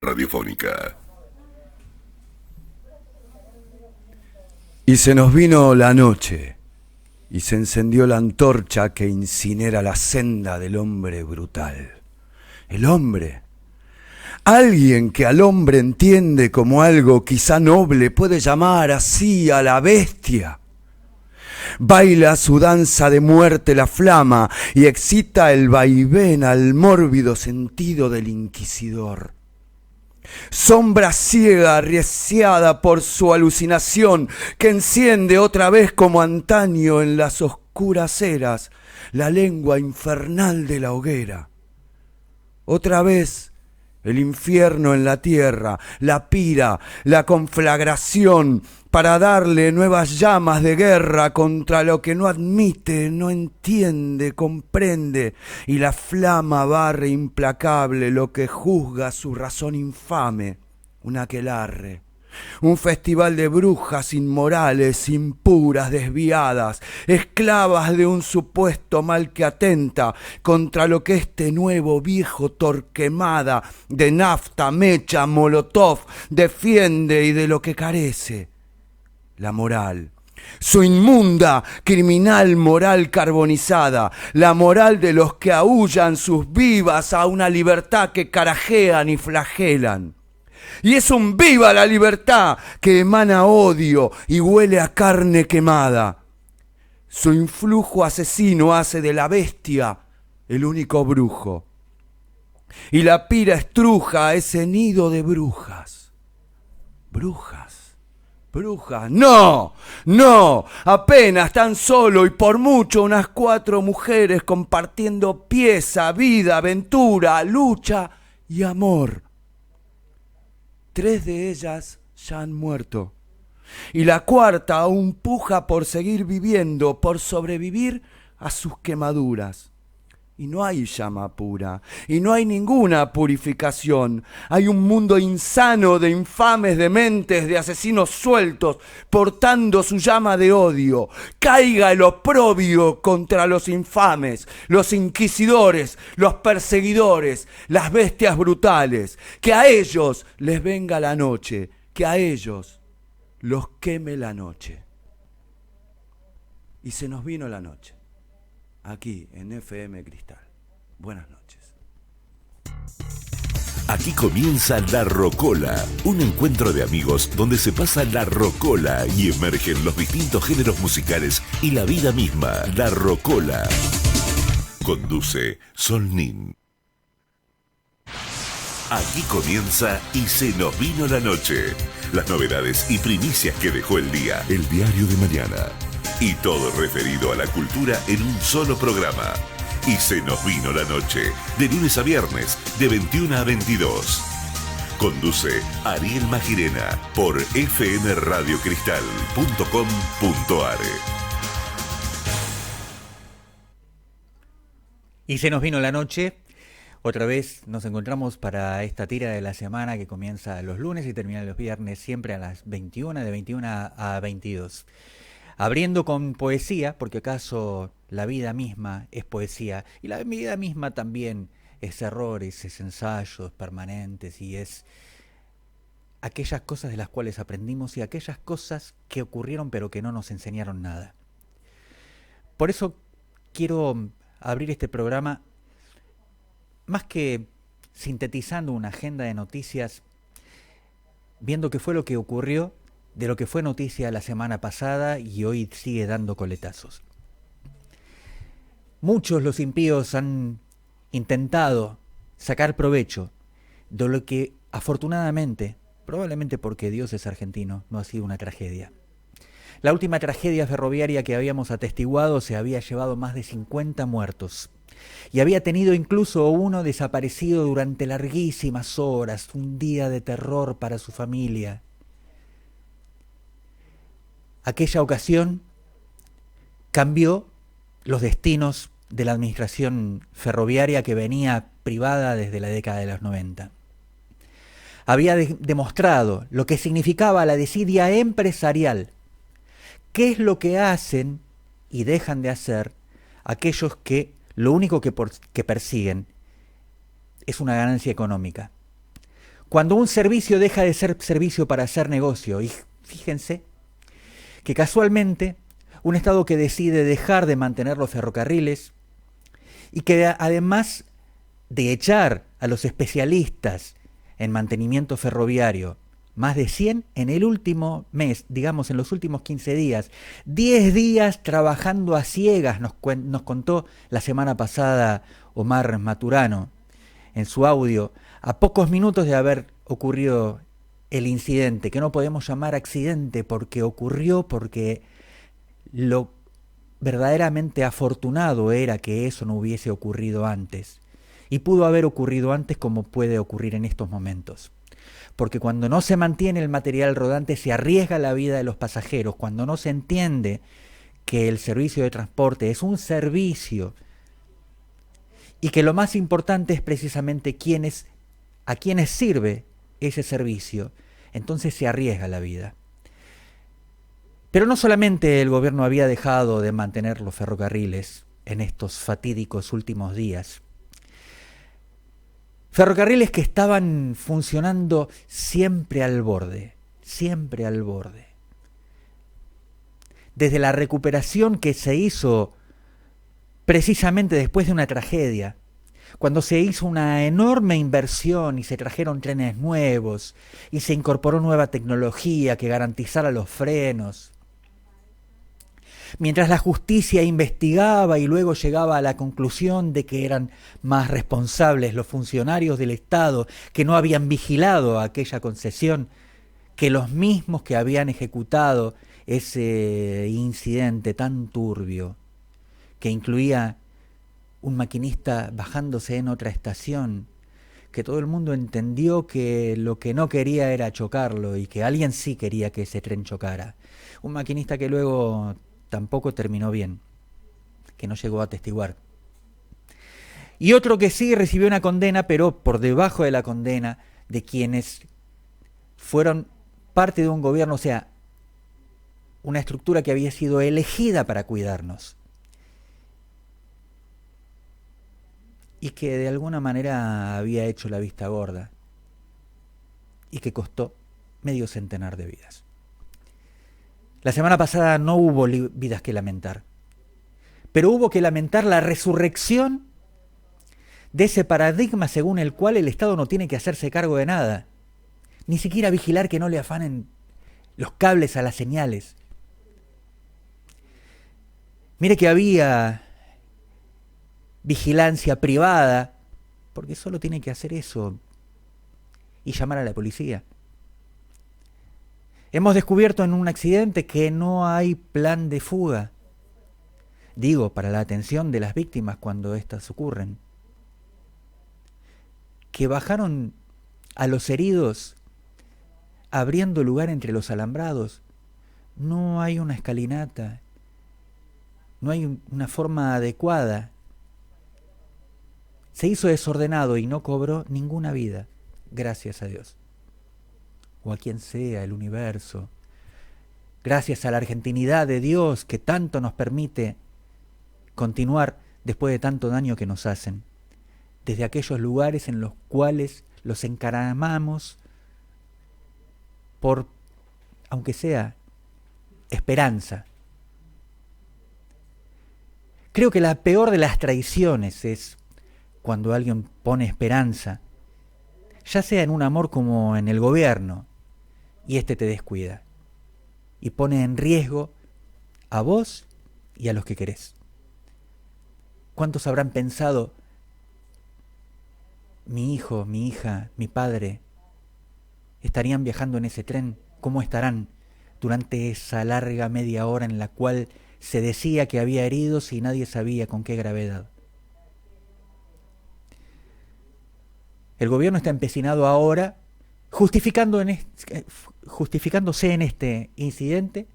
radiofónica. Y se nos vino la noche, y se encendió la antorcha que incinera la senda del hombre brutal. El hombre, alguien que al hombre entiende como algo quizá noble, puede llamar así a la bestia. Baila su danza de muerte la flama y excita el vaivén al mórbido sentido del inquisidor. Sombra ciega arriesciada por su alucinación que enciende otra vez como antaño en las oscuras eras la lengua infernal de la hoguera. Otra vez el infierno en la tierra, la pira, la conflagración para darle nuevas llamas de guerra contra lo que no admite, no entiende, comprende, y la flama barre implacable lo que juzga su razón infame, un aquelarre. Un festival de brujas inmorales, impuras, desviadas, esclavas de un supuesto mal que atenta contra lo que este nuevo viejo Torquemada de nafta, mecha, molotov defiende y de lo que carece. La moral. Su inmunda, criminal moral carbonizada, la moral de los que aúllan sus vivas a una libertad que carajean y flagelan. Y es un viva la libertad que emana odio y huele a carne quemada. Su influjo asesino hace de la bestia el único brujo. Y la pira estruja ese nido de brujas. Brujas, brujas, no, no, apenas tan solo y por mucho unas 4 mujeres compartiendo pieza, vida, aventura, lucha y amor. 3 de ellas ya han muerto. Y la 4ª aún puja por seguir viviendo, por sobrevivir a sus quemaduras. Y no hay llama pura, y no hay ninguna purificación. Hay un mundo insano de infames dementes, de asesinos sueltos, portando su llama de odio. Caiga el oprobio contra los infames, los inquisidores, los perseguidores, las bestias brutales. Que a ellos les venga la noche, que a ellos los queme la noche. Y se nos vino la noche. Aquí en FM Cristal. Buenas noches. Aquí comienza La Rocola, un encuentro de amigos donde se pasa la rocola y emergen los distintos géneros musicales y la vida misma. La Rocola. Conduce Sol Nin. Aquí comienza Y se nos vino la noche. Las novedades y primicias que dejó el día, el diario de mañana. Y todo referido a la cultura en un solo programa. Y se nos vino la noche, de lunes a viernes, de 21 a 22. Conduce Ariel Magirena por fmradiocristal.com.ar. Y se nos vino la noche. Otra vez nos encontramos para esta tira de la semana que comienza los lunes y termina los viernes, siempre a las 21, de 21 a 22. Abriendo con poesía, porque acaso la vida misma es poesía, y la vida misma también es errores, es ensayos permanentes, y es aquellas cosas de las cuales aprendimos y aquellas cosas que ocurrieron pero que no nos enseñaron nada. Por eso quiero abrir este programa, más que sintetizando una agenda de noticias, viendo qué fue lo que ocurrió, de lo que fue noticia la semana pasada y hoy sigue dando coletazos. Muchos los impíos han intentado sacar provecho de lo que afortunadamente, probablemente porque Dios es argentino, no ha sido una tragedia. La última tragedia ferroviaria que habíamos atestiguado se había llevado más de 50 muertos y había tenido incluso uno desaparecido durante larguísimas horas, un día de terror para su familia. Aquella ocasión cambió los destinos de la administración ferroviaria que venía privada desde la década de los 90. Había demostrado lo que significaba la desidia empresarial. ¿Qué es lo que hacen y dejan de hacer aquellos que lo único que persiguen es una ganancia económica? Cuando un servicio deja de ser servicio para hacer negocio. Y fíjense que casualmente un Estado que decide dejar de mantener los ferrocarriles y que además de echar a los especialistas en mantenimiento ferroviario, más de 100 en el último mes, digamos en los últimos 15 días, 10 días trabajando a ciegas, nos contó la semana pasada Omar Maturano en su audio, a pocos minutos de haber ocurrido el incidente, que no podemos llamar accidente porque ocurrió, porque lo verdaderamente afortunado era que eso no hubiese ocurrido antes. Y pudo haber ocurrido antes como puede ocurrir en estos momentos. Porque cuando no se mantiene el material rodante se arriesga la vida de los pasajeros, cuando no se entiende que el servicio de transporte es un servicio y que lo más importante es precisamente a quienes sirve ese servicio, entonces se arriesga la vida. Pero no solamente el gobierno había dejado de mantener los ferrocarriles en estos fatídicos últimos días. Ferrocarriles que estaban funcionando siempre al borde, siempre al borde. Desde la recuperación que se hizo precisamente después de una tragedia, cuando se hizo una enorme inversión y se trajeron trenes nuevos y se incorporó nueva tecnología que garantizara los frenos, mientras la justicia investigaba y luego llegaba a la conclusión de que eran más responsables los funcionarios del Estado que no habían vigilado aquella concesión que los mismos que habían ejecutado ese incidente tan turbio, que incluía un maquinista bajándose en otra estación, que todo el mundo entendió que lo que no quería era chocarlo y que alguien sí quería que ese tren chocara. Un maquinista que luego tampoco terminó bien, que no llegó a atestiguar. Y otro que sí recibió una condena, pero por debajo de la condena de quienes fueron parte de un gobierno, o sea, una estructura que había sido elegida para cuidarnos. Y que de alguna manera había hecho la vista gorda. Y que costó medio centenar de vidas. La semana pasada no hubo vidas que lamentar, pero hubo que lamentar la resurrección de ese paradigma según el cual el Estado no tiene que hacerse cargo de nada, ni siquiera vigilar que no le afanen los cables a las señales. Mire que había vigilancia privada, porque solo tiene que hacer eso y llamar a la policía. Hemos descubierto en un accidente que no hay plan de fuga. Digo, para la atención de las víctimas cuando éstas ocurren. Que bajaron a los heridos abriendo lugar entre los alambrados. No hay una escalinata. No hay una forma adecuada. Se hizo desordenado y no cobró ninguna vida. Gracias a Dios. O a quien sea, el universo, gracias a la argentinidad de Dios que tanto nos permite continuar después de tanto daño que nos hacen, desde aquellos lugares en los cuales los encaramamos por, aunque sea, esperanza. Creo que la peor de las traiciones es cuando alguien pone esperanza, ya sea en un amor como en el gobierno, y te descuida y pone en riesgo a vos y a los que querés. ¿Cuántos habrán pensado, mi hijo, mi hija, mi padre, estarían viajando en ese tren? ¿Cómo estarán durante esa larga media hora en la cual se decía que había heridos y nadie sabía con qué gravedad? El gobierno está empecinado ahora, justificándose en este incidente,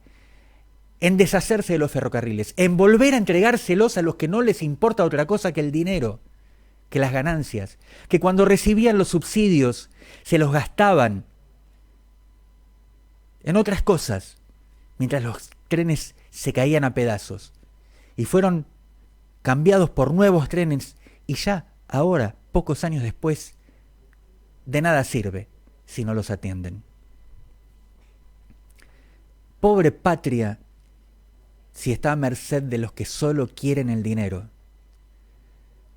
en deshacerse de los ferrocarriles, en volver a entregárselos a los que no les importa otra cosa que el dinero, que las ganancias, que cuando recibían los subsidios se los gastaban en otras cosas, mientras los trenes se caían a pedazos y fueron cambiados por nuevos trenes y ya ahora, pocos años después, de nada sirve si no los atienden. Pobre patria si está a merced de los que solo quieren el dinero.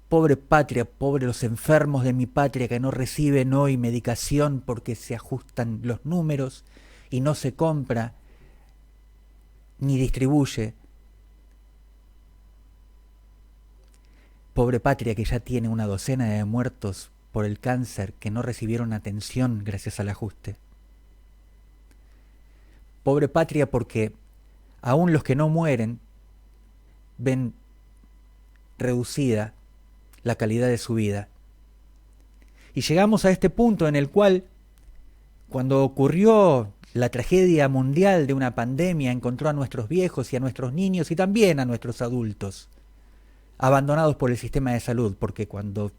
Pobre patria, pobre los enfermos de mi patria que no reciben hoy medicación porque se ajustan los números y no se compra ni distribuye. Pobre patria que ya tiene una docena de muertos por el cáncer que no recibieron atención gracias al ajuste. Pobre patria porque aún los que no mueren ven reducida la calidad de su vida. Y llegamos a este punto en el cual, cuando ocurrió la tragedia mundial de una pandemia, encontró a nuestros viejos y a nuestros niños y también a nuestros adultos abandonados por el sistema de salud, porque cuando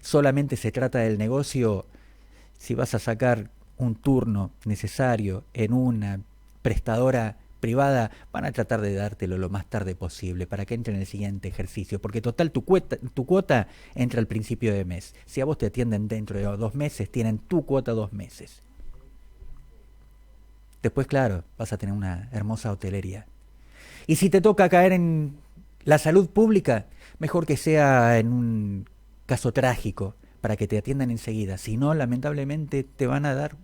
solamente se trata del negocio, si vas a sacar un turno necesario en una prestadora privada, van a tratar de dártelo lo más tarde posible para que entre en el siguiente ejercicio, porque total tu cuota entra al principio de mes. Si a vos te atienden dentro de 2 meses, tienen tu cuota 2 meses. Después, claro, vas a tener una hermosa hotelería. Y si te toca caer en la salud pública, mejor que sea en un caso trágico para que te atiendan enseguida. Si no, lamentablemente te van a dar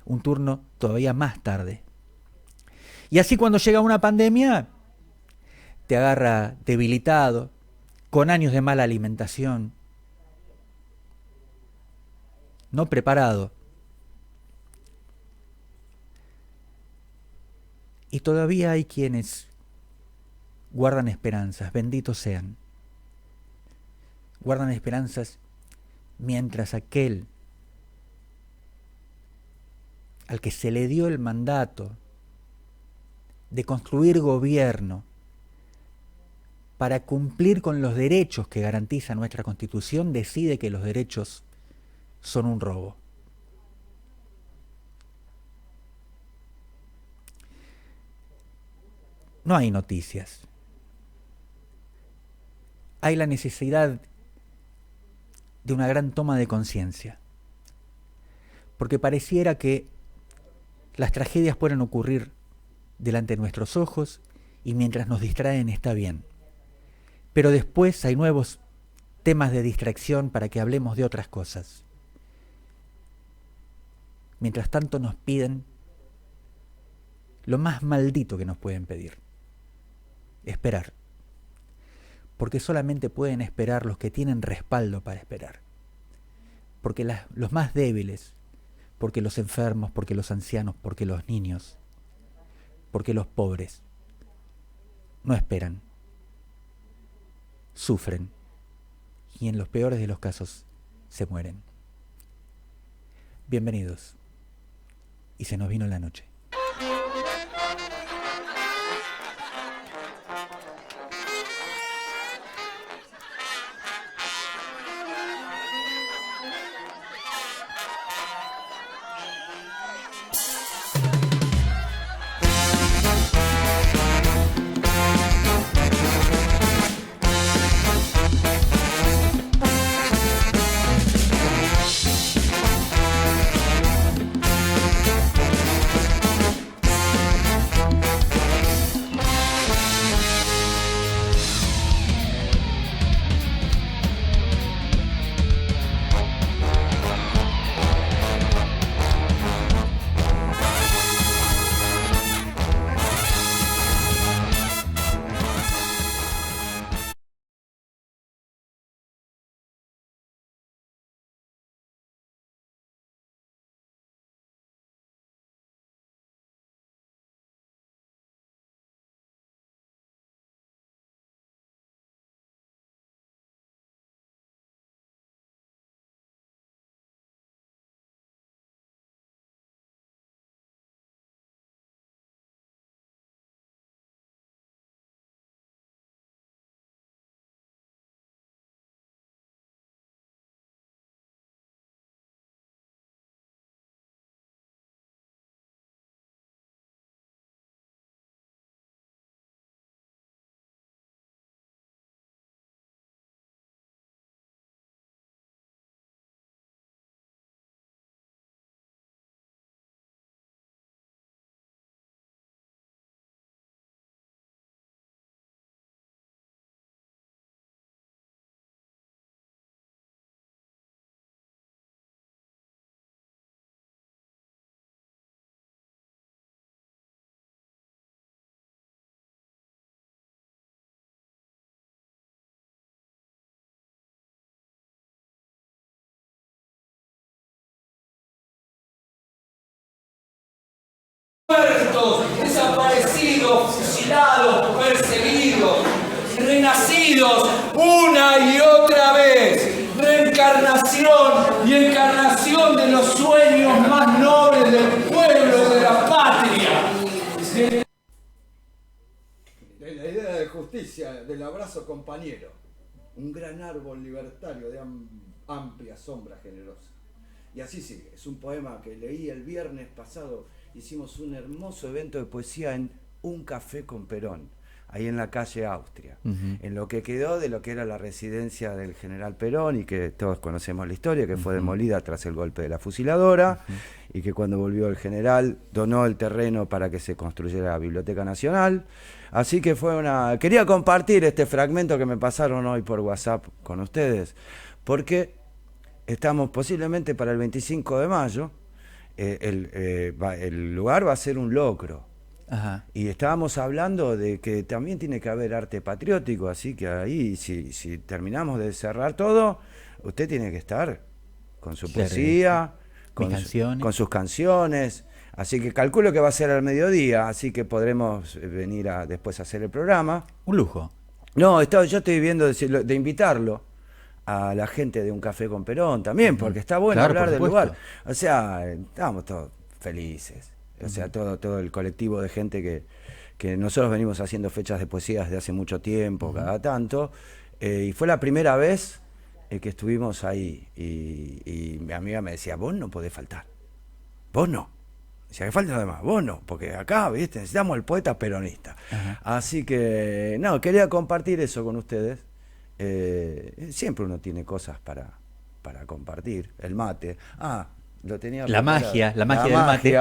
un turno todavía más tarde. Y así cuando llega una pandemia, te agarra debilitado, con años de mala alimentación, no preparado. Y todavía hay quienes guardan esperanzas, benditos sean. Guardan esperanzas mientras aquel al que se le dio el mandato de construir gobierno para cumplir con los derechos que garantiza nuestra Constitución, decide que los derechos son un robo. No hay noticias. Hay la necesidad de una gran toma de conciencia, porque pareciera que las tragedias pueden ocurrir delante de nuestros ojos y mientras nos distraen está bien. Pero después hay nuevos temas de distracción para que hablemos de otras cosas. Mientras tanto nos piden lo más maldito que nos pueden pedir: esperar. Porque solamente pueden esperar los que tienen respaldo para esperar. Porque los más débiles, porque los enfermos, porque los ancianos, porque los niños, porque los pobres no esperan, sufren y en los peores de los casos se mueren. Bienvenidos. Y se nos vino la noche. asesinados, perseguidos, renacidos una y otra vez. Reencarnación y encarnación de los sueños más nobles del pueblo, de la patria. De la idea de justicia, del abrazo compañero. Un gran árbol libertario de amplia sombra generosa. Y así sigue. Es un poema que leí el viernes pasado. Hicimos un hermoso evento de poesía en Un Café con Perón, ahí en la calle Austria, en lo que quedó de lo que era la residencia del general Perón, y que todos conocemos la historia, que fue demolida tras el golpe de la fusiladora, y que cuando volvió el general donó el terreno para que se construyera la Biblioteca Nacional. Así que quería compartir este fragmento que me pasaron hoy por WhatsApp con ustedes, porque estamos posiblemente para el 25 de mayo, el lugar va a ser un locro. Ajá. Y estábamos hablando de que también tiene que haber arte patriótico, así que ahí, si terminamos de cerrar todo, usted tiene que estar con su poesía, con sus canciones. Así que calculo que va a ser al mediodía, así que podremos venir después a hacer el programa. Un lujo. No, yo estoy viendo de invitarlo a la gente de Un Café con Perón también, porque está bueno hablar del lugar. O sea, estamos todos felices. O sea, todo el colectivo de gente que nosotros venimos haciendo fechas de poesía desde hace mucho tiempo, cada tanto, y fue la primera vez que estuvimos ahí, y mi amiga me decía, vos no podés faltar, vos no. Decía, que falta nada más, vos no, porque acá, ¿viste? Necesitamos el poeta peronista. Así que, no, quería compartir eso con ustedes. Siempre uno tiene cosas para compartir, el mate. Lo tenía la magia del mate.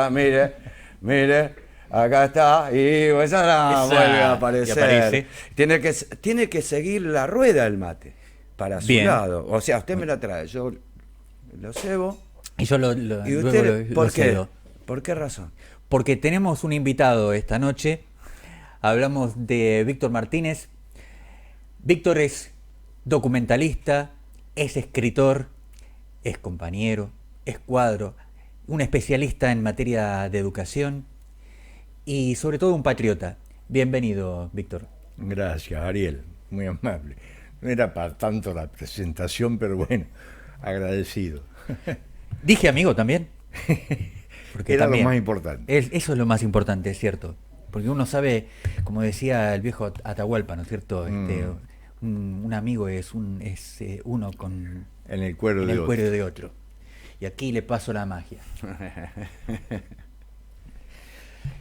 Mire, acá está, y pues ahora vuelve a aparecer. Tiene que seguir la rueda del mate para su lado. O sea, usted me la trae, yo lo cebo. Y yo ¿Y usted por qué? cedo. ¿Por qué razón? Porque tenemos un invitado esta noche. Hablamos de Víctor Martínez. Víctor es documentalista, es escritor, es compañero, es cuadro, un especialista en materia de educación y sobre todo un patriota. Bienvenido, Víctor. Gracias, Ariel, muy amable. No era para tanto la presentación, pero bueno, agradecido. Dije amigo también. Porque era también lo más importante. Eso es lo más importante, es cierto. Porque uno sabe, como decía el viejo Atahualpa, ¿no es cierto? Un amigo es uno con en el cuero de otro. Y aquí le paso la magia.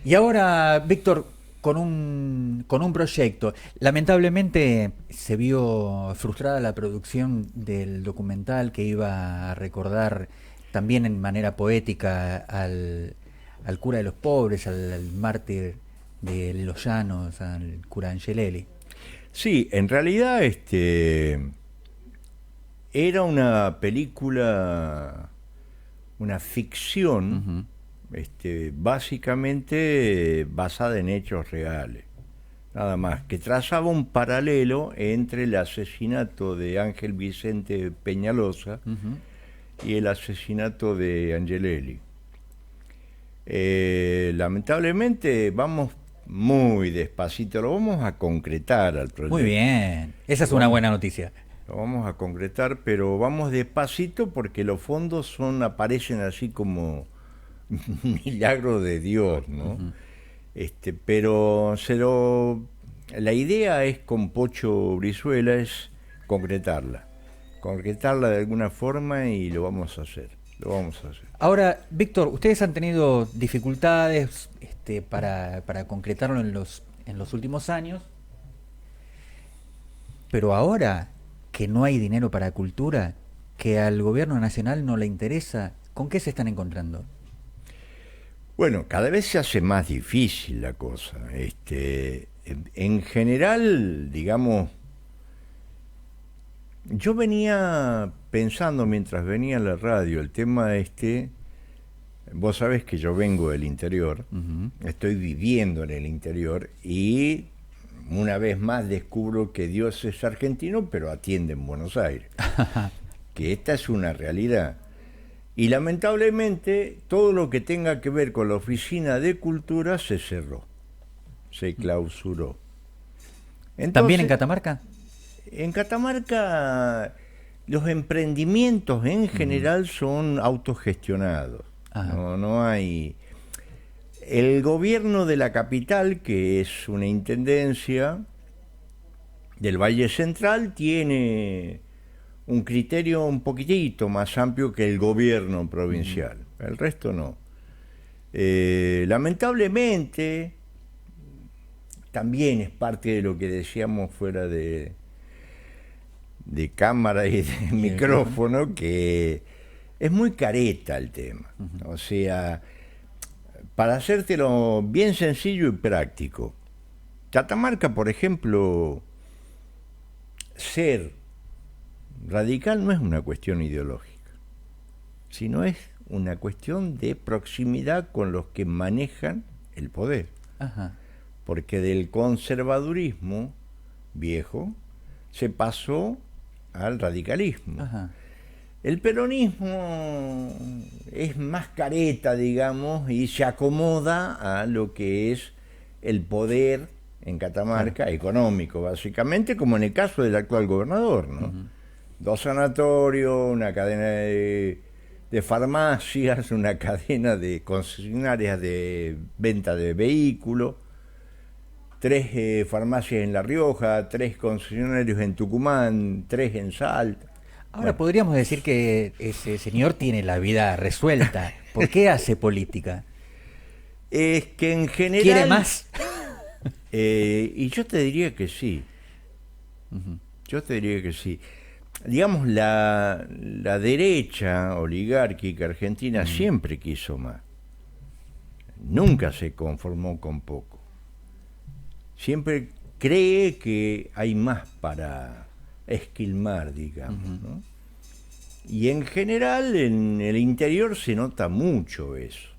Y ahora, Víctor, con un proyecto. Lamentablemente se vio frustrada la producción del documental que iba a recordar también en manera poética al cura de los pobres, al mártir de los llanos, al cura Angelelli. Sí, en realidad era una película, una ficción, básicamente basada en hechos reales, nada más, que trazaba un paralelo entre el asesinato de Ángel Vicente Peñalosa y el asesinato de Angelelli. Lamentablemente vamos muy despacito, lo vamos a concretar al proyecto. Muy bien, esa es una buena noticia. Lo vamos a concretar, pero vamos despacito porque los fondos aparecen así como milagro de Dios, ¿no? Pero la idea es con Pocho Brizuela es concretarla de alguna forma y lo vamos a hacer. Ahora, Víctor, ustedes han tenido dificultades para concretarlo en los últimos años, pero ahora que no hay dinero para cultura, que al gobierno nacional no le interesa, ¿con qué se están encontrando? Bueno, cada vez se hace más difícil la cosa. En general, digamos, yo venía pensando mientras venía a la radio el tema vos sabés que yo vengo del interior, estoy viviendo en el interior y una vez más descubro que Dios es argentino pero atiende en Buenos Aires, que esta es una realidad. Y lamentablemente todo lo que tenga que ver con la oficina de cultura se cerró. se clausuró. Entonces, ¿También en Catamarca? En Catamarca los emprendimientos en general son autogestionados. No hay... El gobierno de la capital, que es una intendencia del Valle Central, tiene un criterio un poquitito más amplio que el gobierno provincial. El resto no. Lamentablemente, también es parte de lo que decíamos fuera de cámara y de micrófono, que es muy careta el tema. O sea, para hacértelo bien sencillo y práctico, Catamarca, por ejemplo, ser radical no es una cuestión ideológica, sino es una cuestión de proximidad con los que manejan el poder. Porque del conservadurismo viejo se pasó al radicalismo. El peronismo es más careta, digamos, y se acomoda a lo que es el poder en Catamarca, económico, básicamente, como en el caso del actual gobernador, ¿no? 2 sanatorios, una cadena de farmacias, una cadena de concesionarias de venta de vehículos, 3 farmacias en La Rioja, 3 concesionarios en Tucumán, 3 en Salta. Ahora podríamos decir que ese señor tiene la vida resuelta. ¿Por qué hace política? Es que en general... ¿Quiere más? Y yo te diría que sí. Yo te diría que sí. Digamos, la derecha oligárquica argentina siempre quiso más. Nunca se conformó con poco. Siempre cree que hay más para esquilmar, digamos, ¿no? Y en general en el interior se nota mucho eso.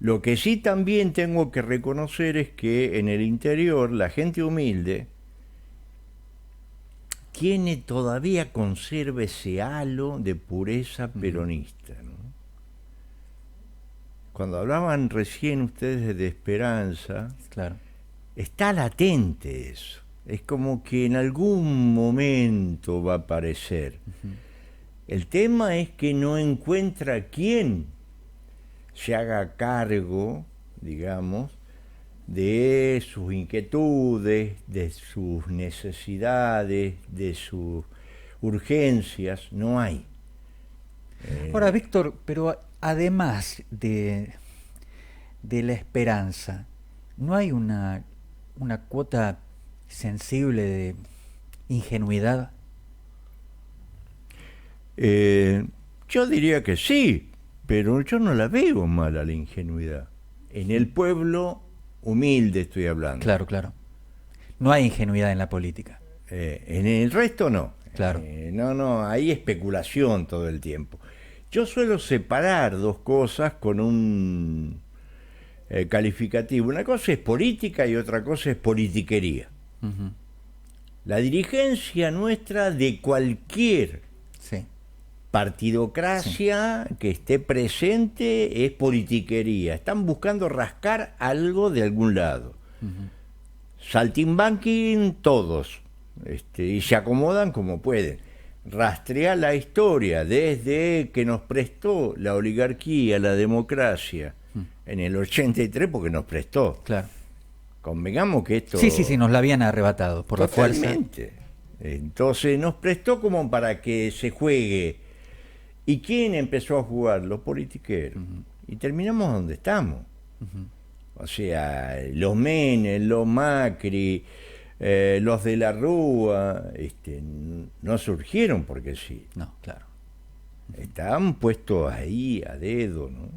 Lo que sí también tengo que reconocer es que en el interior la gente humilde todavía conserva ese halo de pureza peronista, ¿no? Cuando hablaban recién ustedes de esperanza, claro, está latente eso. Es como que en algún momento va a aparecer. El tema es que no encuentra quién se haga cargo, digamos, de sus inquietudes, de sus necesidades, de sus urgencias. No hay. Ahora, Víctor, pero además de la esperanza, ¿no hay una cuota sensible de ingenuidad? Yo diría que sí, pero yo no la veo mal a la ingenuidad. En el pueblo humilde estoy hablando. Claro, claro. No hay ingenuidad en la política. En el resto no. Claro. No, hay especulación todo el tiempo. Yo suelo separar 2 cosas con un calificativo. Una cosa es política y otra cosa es politiquería. La dirigencia nuestra de cualquier partidocracia que esté presente es politiquería. Están buscando rascar algo de algún lado. Saltimbanquín todos. Y se acomodan como pueden. Rastrear la historia desde que nos prestó la oligarquía, la democracia, en el 83, porque nos prestó. Claro. Convengamos que esto... Sí, nos la habían arrebatado por totalmente. La fuerza. Entonces nos prestó como para que se juegue. ¿Y quién empezó a jugar? Los politiqueros. Y terminamos donde estamos. O sea, los Menem, los Macri, los de la Rúa, no surgieron porque sí. No, claro. Estaban puestos ahí a dedo, ¿no?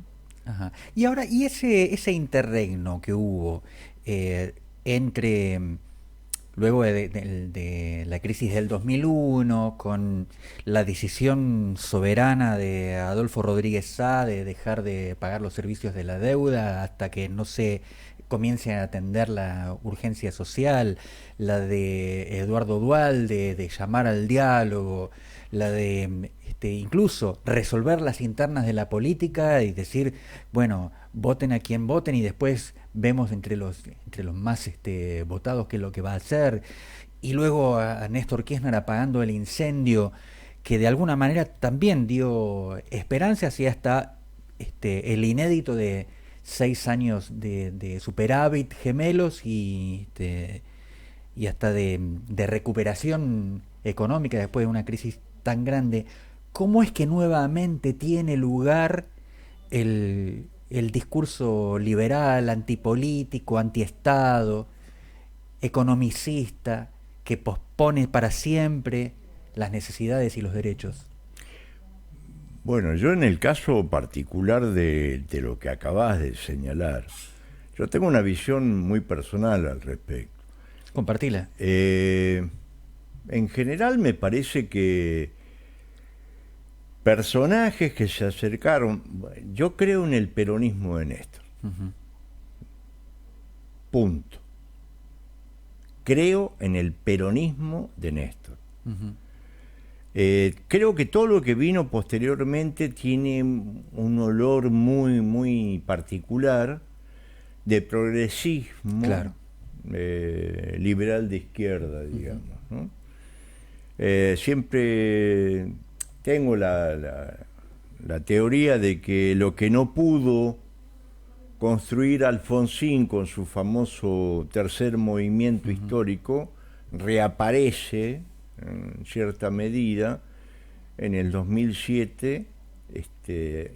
Ajá. Y ahora, ¿y ese interregno que hubo entre luego de la crisis del 2001, con la decisión soberana de Adolfo Rodríguez Sá de dejar de pagar los servicios de la deuda hasta que no se comience a atender la urgencia social, la de Eduardo Duhalde de llamar al diálogo, la de incluso resolver las internas de la política y decir, bueno, voten a quien voten y después vemos entre los más votados qué es lo que va a hacer. Y luego a Néstor Kirchner apagando el incendio, que de alguna manera también dio esperanzas, y hasta el inédito de 6 años de superávit gemelos y hasta de recuperación económica después de una crisis tan grande. ¿Cómo es que nuevamente tiene lugar el discurso liberal, antipolítico, antiestado, economicista, que pospone para siempre las necesidades y los derechos? Bueno, yo en el caso particular de lo que acabas de señalar, yo tengo una visión muy personal al respecto. Compartila. En general me parece que personajes que se acercaron, yo creo en el peronismo de Néstor. Uh-huh. Punto. Creo en el peronismo de Néstor. Uh-huh. Creo que todo lo que vino posteriormente tiene un olor muy, muy particular de progresismo, claro, liberal de izquierda, digamos, ¿no? Siempre tengo la teoría de que lo que no pudo construir Alfonsín con su famoso tercer movimiento histórico reaparece en cierta medida en el 2007,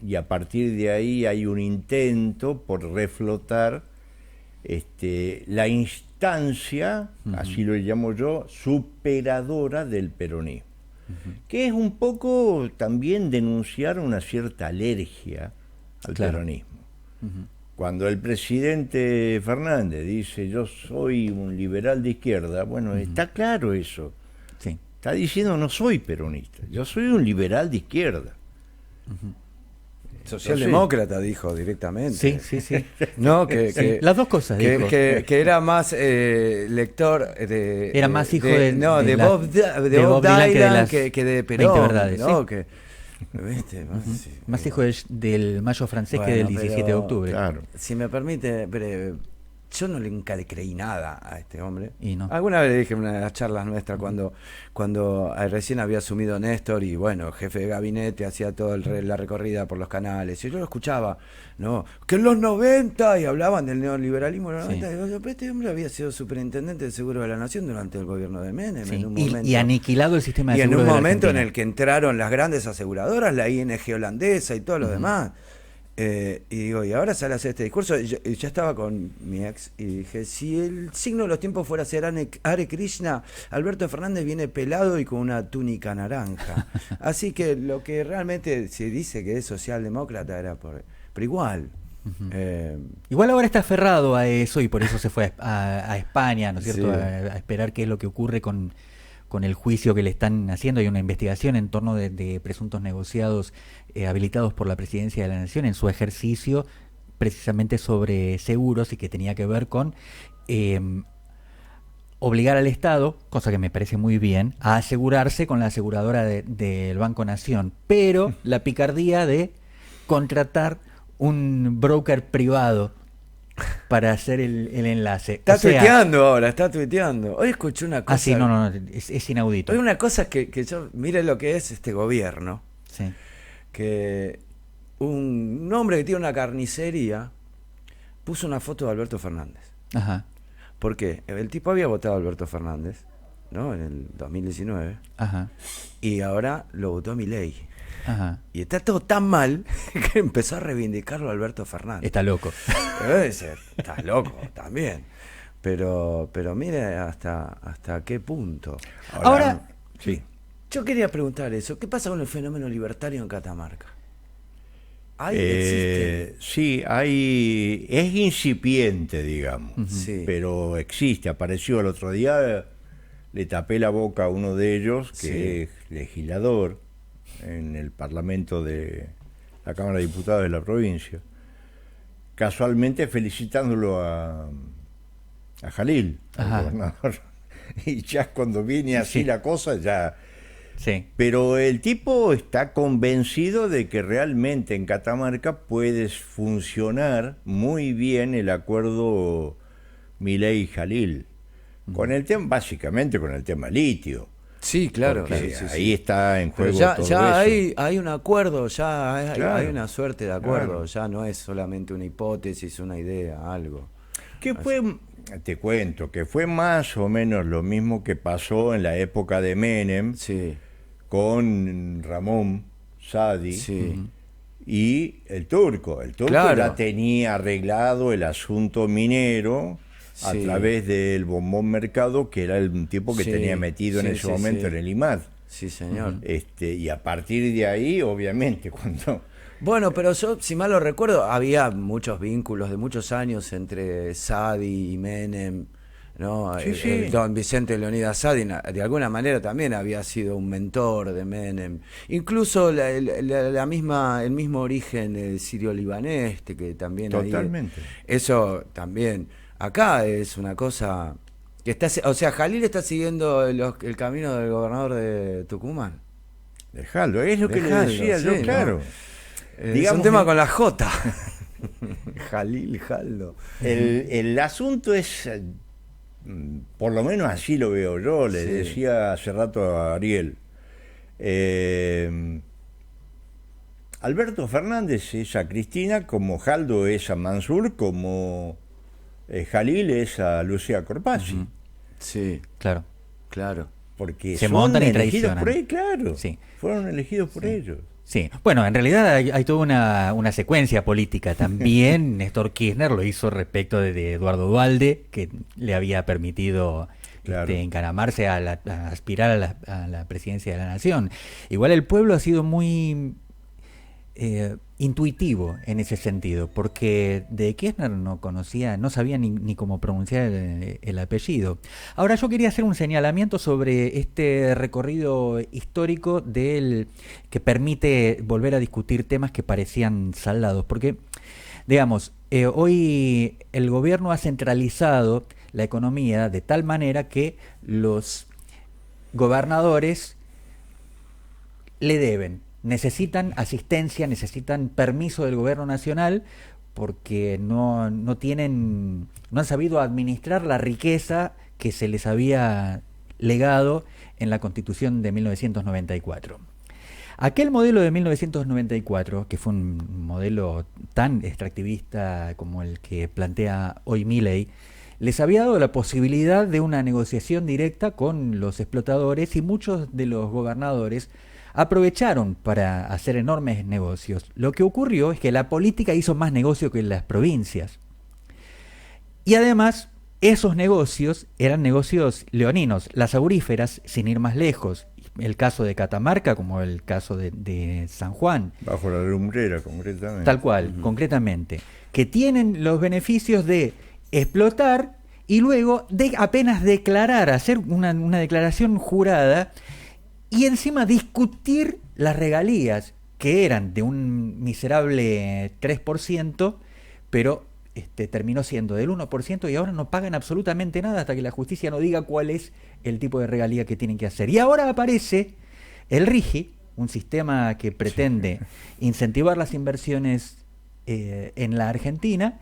y a partir de ahí hay un intento por reflotar la instancia, así lo llamo yo, superadora del peronismo, que es un poco también denunciar una cierta alergia al peronismo. Cuando el presidente Fernández dice yo soy un liberal de izquierda, bueno, está claro eso. Sí. Está diciendo no soy peronista, yo soy un liberal de izquierda. Socialdemócrata, dijo directamente. Sí, sí, sí. No, Sí, las dos cosas dijo. Que era más lector de... Era más hijo de Bob Dylan que de Perón. 20 verdades, ¿no? sí. Que, ¿viste? Más hijo del Mayo francés que del 17 de octubre. Claro. Si me permite, yo nunca le creí nada a este hombre. Y no. Alguna vez le dije en una de las charlas nuestras cuando recién había asumido Néstor y bueno, jefe de gabinete, hacía toda la recorrida por los canales y yo lo escuchaba, ¿no? Que en los 90 y hablaban del neoliberalismo en los 90, y yo, este hombre había sido superintendente del Seguro de la Nación durante el gobierno de Menem, Sí. en un momento, Y aniquilado el sistema de y en seguro un de la momento en Argentina. el que entraron las grandes aseguradoras, la ING holandesa y todo lo demás. Y digo, y ahora sale a hacer este discurso. Y yo estaba con mi ex y dije: si el signo de los tiempos fuera a ser Hare Krishna, Alberto Fernández viene pelado y con una túnica naranja. Así que lo que realmente se dice que es socialdemócrata era pero igual. Igual ahora está aferrado a eso y por eso se fue a España, ¿no es cierto? Sí. A esperar qué es lo que ocurre con el juicio que le están haciendo. Hay una investigación en torno de presuntos negociados habilitados por la Presidencia de la Nación en su ejercicio precisamente sobre seguros y que tenía que ver con obligar al Estado, cosa que me parece muy bien, a asegurarse con la aseguradora del Banco Nación, pero la picardía de contratar un broker privado para hacer el enlace. Está tuiteando ahora, está tuiteando. Hoy escuché una cosa. Ah, sí, no, es inaudito. Hoy una cosa que yo, mire lo que es este gobierno. Sí. Que un hombre que tiene una carnicería puso una foto de Alberto Fernández. Ajá. ¿Por qué? El tipo había votado a Alberto Fernández, ¿no? En el 2019. Ajá. Y ahora lo votó Milei. Ajá. Y está todo tan mal que empezó a reivindicarlo a Alberto Fernández. Está loco. Estás loco también. Pero mire hasta qué punto. Ahora, sí. Yo quería preguntar eso. ¿Qué pasa con el fenómeno libertario en Catamarca? ¿Existe? Sí, es incipiente, digamos, Sí. pero existe. Apareció el otro día, le tapé la boca a uno de ellos, que Sí. es legislador en el Parlamento de la Cámara de Diputados de la provincia, casualmente felicitándolo a Jalil, al Ajá. gobernador. Y ya cuando viene así Sí. la cosa, ya... Sí. Pero el tipo está convencido de que realmente en Catamarca puede funcionar muy bien el acuerdo Milei-Jalil. Con el tema, básicamente con el tema litio. Sí, claro. Porque Sí, sí, ahí sí. está en Pero juego todo ya eso. hay un acuerdo, ya hay, Claro, hay una suerte de acuerdo, claro. ya no es solamente una hipótesis, una idea, algo. Que fue, te cuento, que fue más o menos lo mismo que pasó en la época de Menem Sí, con Ramón Sadi sí. y el turco. El turco Claro. ya tenía arreglado el asunto minero a Sí. través del Bombón Mercado, que era el tipo que Sí, tenía metido en sí, ese sí, momento sí. en el IMAD. Sí, señor. Y a partir de ahí, obviamente, cuando... Bueno, pero yo, si mal lo recuerdo, había muchos vínculos de muchos años entre Sadi y Menem, ¿no? Sí, sí. Don Vicente Leonidas Sadi, de alguna manera también había sido un mentor de Menem. Incluso el mismo origen sirio-libanés, que también Totalmente. eso también. Acá es una cosa que está, o sea, Jalil está siguiendo el camino del gobernador de Tucumán. Dejalo, es lo que le Dejalo, decía yo, sí, claro. Es Digamos un tema que- con la J. Jalil, Jaldo. El asunto es, por lo menos así lo veo yo, le Sí. decía hace rato a Ariel. Alberto Fernández es a Cristina, como Jaldo es a Mansur, como Jalil es a Lucía Corpazzi. Sí, Claro. claro. Porque Se son montan y elegidos traicionan. por ellos, claro. Sí. Fueron elegidos por ellos. Sí, bueno, en realidad hay toda una secuencia política. También Néstor Kirchner lo hizo respecto de Eduardo Duhalde, que le había permitido Claro. encaramarse a aspirar a la presidencia de la nación. Igual el pueblo ha sido muy intuitivo en ese sentido, porque de Kirchner no sabía ni cómo pronunciar el apellido. Ahora yo quería hacer un señalamiento sobre este recorrido histórico que permite volver a discutir temas que parecían saldados, porque digamos, hoy el gobierno ha centralizado la economía de tal manera que los gobernadores le deben, necesitan asistencia, necesitan permiso del gobierno nacional porque no han sabido administrar la riqueza que se les había legado en la Constitución de 1994. Aquel modelo de 1994, que fue un modelo tan extractivista como el que plantea hoy Milei, les había dado la posibilidad de una negociación directa con los explotadores y muchos de los gobernadores aprovecharon para hacer enormes negocios. Lo que ocurrió es que la política hizo más negocio que las provincias. Y además, esos negocios eran negocios leoninos, las auríferas, sin ir más lejos. El caso de Catamarca, como el caso de San Juan. Bajo la lumbrera, concretamente. Tal cual, concretamente. Que tienen los beneficios de explotar y luego de apenas declarar, hacer una declaración jurada y encima discutir las regalías, que eran de un miserable 3%, pero terminó siendo del 1% y ahora no pagan absolutamente nada hasta que la justicia no diga cuál es el tipo de regalía que tienen que hacer. Y ahora aparece el RIGI, un sistema que pretende incentivar las inversiones en la Argentina,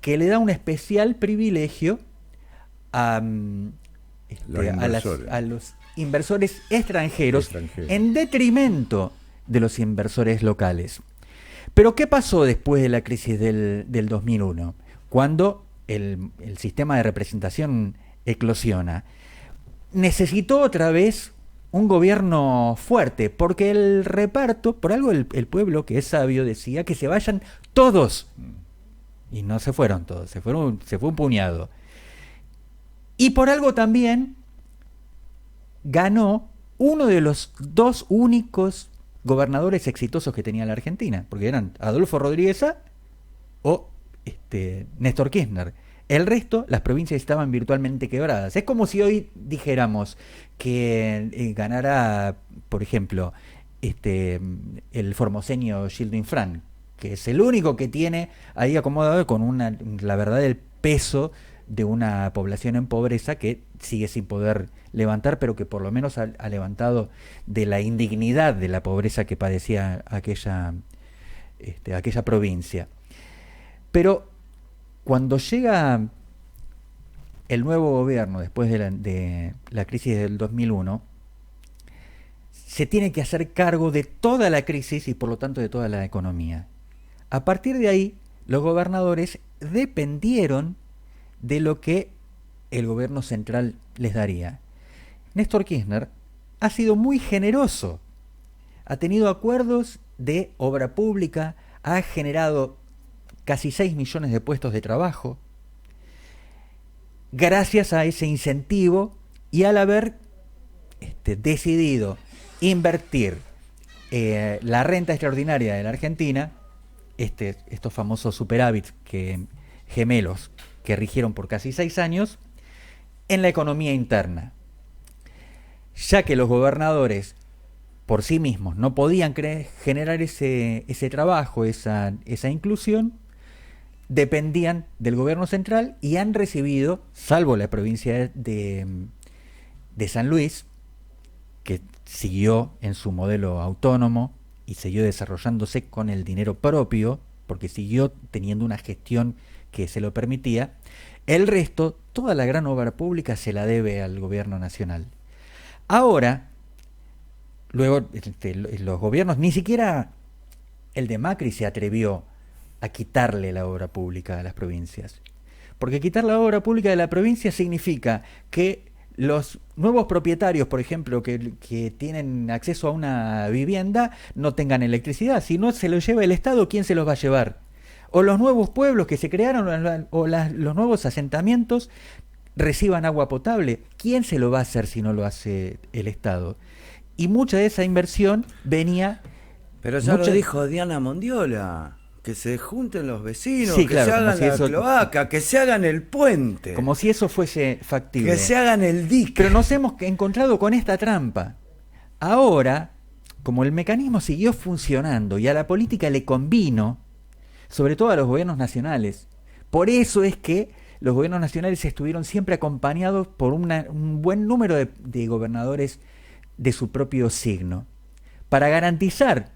que le da un especial privilegio a los inversores extranjeros en detrimento de los inversores locales. Pero ¿qué pasó después de la crisis del 2001? Cuando el sistema de representación eclosiona. Necesitó otra vez un gobierno fuerte, porque el reparto, por algo el pueblo que es sabio decía que se vayan todos. Y no se fueron todos, se fue un puñado. Y por algo también ganó uno de los dos únicos gobernadores exitosos que tenía la Argentina, porque eran Adolfo Rodríguez A o Néstor Kirchner. El resto, las provincias estaban virtualmente quebradas. Es como si hoy dijéramos que ganara, por ejemplo, el formoseño Gildo Infran, que es el único que tiene ahí acomodado con la verdad, el peso de una población en pobreza que sigue sin poder levantar, pero que por lo menos ha levantado de la indignidad de la pobreza que padecía aquella provincia. Pero cuando llega el nuevo gobierno después de la crisis del 2001, se tiene que hacer cargo de toda la crisis y por lo tanto de toda la economía. A partir de ahí, los gobernadores dependieron de lo que el gobierno central les daría. Néstor Kirchner ha sido muy generoso, ha tenido acuerdos de obra pública, ha generado casi 6 millones de puestos de trabajo, gracias a ese incentivo y al haber decidido invertir la renta extraordinaria de la Argentina, estos famosos superávits gemelos que rigieron por casi 6 años, en la economía interna. Ya que los gobernadores por sí mismos no podían generar ese trabajo, esa inclusión, dependían del gobierno central y han recibido, salvo la provincia de San Luis, que siguió en su modelo autónomo y siguió desarrollándose con el dinero propio, porque siguió teniendo una gestión que se lo permitía, el resto, toda la gran obra pública se la debe al gobierno nacional. Ahora, luego los gobiernos, ni siquiera el de Macri se atrevió a quitarle la obra pública a las provincias. Porque quitar la obra pública de la provincia significa que los nuevos propietarios, por ejemplo, que tienen acceso a una vivienda, no tengan electricidad. Si no se lo lleva el Estado, ¿quién se los va a llevar? O los nuevos pueblos que se crearon, los nuevos asentamientos, reciban agua potable. ¿Quién se lo va a hacer si no lo hace el Estado? Y mucha de esa inversión venía... Pero ya lo dijo Diana Mondiola, que se junten los vecinos, sí, que claro, se hagan la cloaca, que se hagan el puente. Como si eso fuese factible. Que se hagan el dique. Pero nos hemos encontrado con esta trampa. Ahora, como el mecanismo siguió funcionando y a la política le convino, sobre todo a los gobiernos nacionales, por eso es que los gobiernos nacionales estuvieron siempre acompañados por un buen número de gobernadores de su propio signo, para garantizar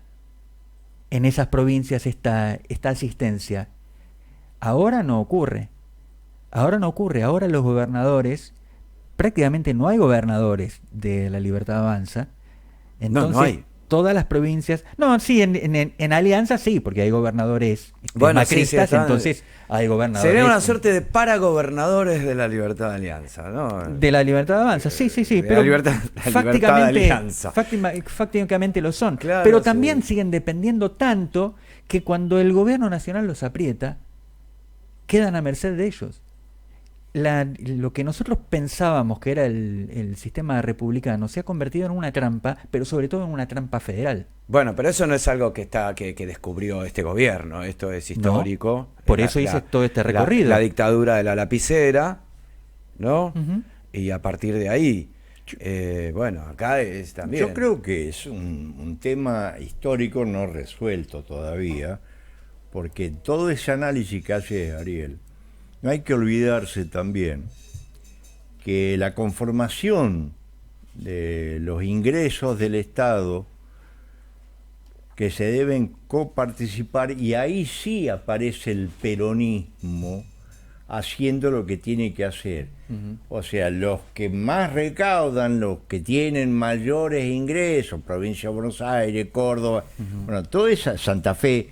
en esas provincias esta asistencia. Ahora no ocurre. Ahora los gobernadores, prácticamente no hay gobernadores de La Libertad Avanza. Entonces, no hay. Todas las provincias... No, sí, en Alianza sí, porque hay gobernadores macristas, sí, entonces hay gobernadores... Sería una suerte de paragobernadores de la Libertad de Alianza, ¿no? De la Libertad Avanza, sí, pero la libertad de Alianza. Fácticamente lo son. Claro, pero también sí. siguen dependiendo tanto que cuando el gobierno nacional los aprieta, quedan a merced de ellos. Lo que nosotros pensábamos que era el sistema republicano se ha convertido en una trampa, pero sobre todo en una trampa federal. Bueno, pero eso no es algo que descubrió este gobierno, esto es histórico. No, por eso hice todo este recorrido. La dictadura de la lapicera, ¿no? Uh-huh. Y a partir de ahí, bueno, acá es también... Yo creo que es un tema histórico no resuelto todavía, porque todo ese análisis que hace Ariel, no hay que olvidarse también que la conformación de los ingresos del Estado que se deben coparticipar, y ahí sí aparece el peronismo haciendo lo que tiene que hacer. Uh-huh. O sea, los que más recaudan, los que tienen mayores ingresos, provincia de Buenos Aires, Córdoba, uh-huh. Bueno, toda esa Santa Fe,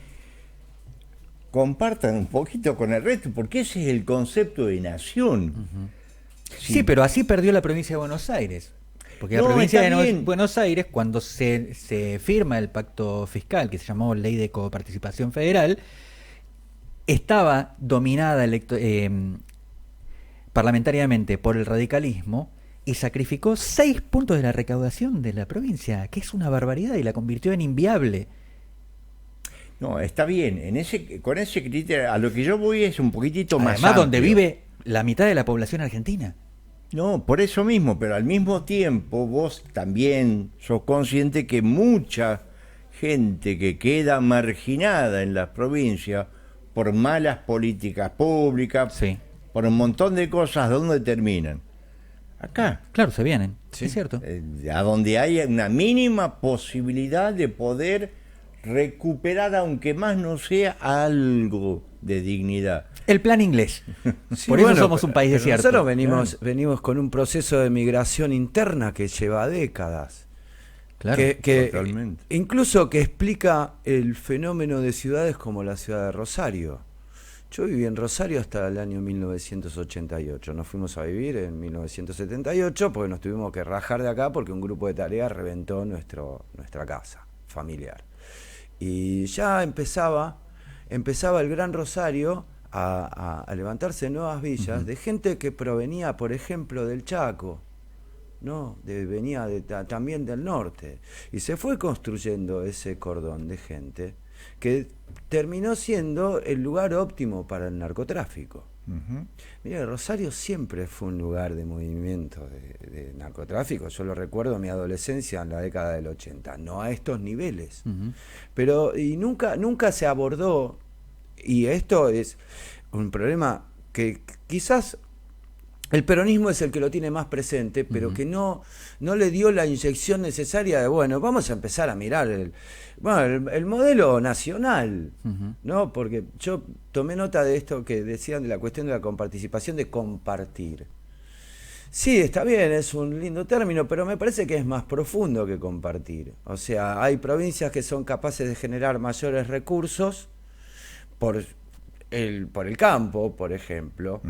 compartan un poquito con el resto, porque ese es el concepto de nación. Uh-huh. Sí, pero así perdió la provincia de Buenos Aires. Porque la provincia de Buenos Aires, cuando se firma el pacto fiscal, que se llamó Ley de Coparticipación Federal, estaba dominada parlamentariamente por el radicalismo y sacrificó 6 puntos de la recaudación de la provincia, que es una barbaridad, y la convirtió en inviable. No, está bien, con ese criterio, a lo que yo voy es un poquitito más Además, amplio. donde vive la mitad de la población argentina. No, por eso mismo, pero al mismo tiempo vos también sos consciente que mucha gente que queda marginada en las provincias por malas políticas públicas, sí, por un montón de cosas, ¿dónde terminan? acá. Claro, se vienen, Sí. es cierto. A donde hay una mínima posibilidad de poder recuperar, aunque más no sea, algo de dignidad. El plan inglés. Sí, Por eso bueno, somos un país pero desierto. Nosotros venimos con un proceso de migración interna que lleva décadas. Claro. que totalmente. incluso que explica el fenómeno de ciudades como la ciudad de Rosario. Yo viví en Rosario hasta el año 1988. Nos fuimos a vivir en 1978 porque nos tuvimos que rajar de acá porque un grupo de tareas reventó nuestra casa familiar. Y ya empezaba el Gran Rosario a levantarse nuevas villas de gente que provenía, por ejemplo, del Chaco, ¿no? Venía también del norte. Y se fue construyendo ese cordón de gente que terminó siendo el lugar óptimo para el narcotráfico. Mira, Rosario siempre fue un lugar de movimiento de narcotráfico. Yo lo recuerdo en mi adolescencia, en la década del 80, no a estos niveles. Pero nunca se abordó, y esto es un problema que quizás el peronismo es el que lo tiene más presente, pero que no le dio la inyección necesaria de, bueno, vamos a empezar a mirar el modelo nacional, ¿no? Porque yo tomé nota de esto que decían de la cuestión de la comparticipación, de compartir. Sí, está bien, es un lindo término, pero me parece que es más profundo que compartir. O sea, hay provincias que son capaces de generar mayores recursos por el campo, por ejemplo,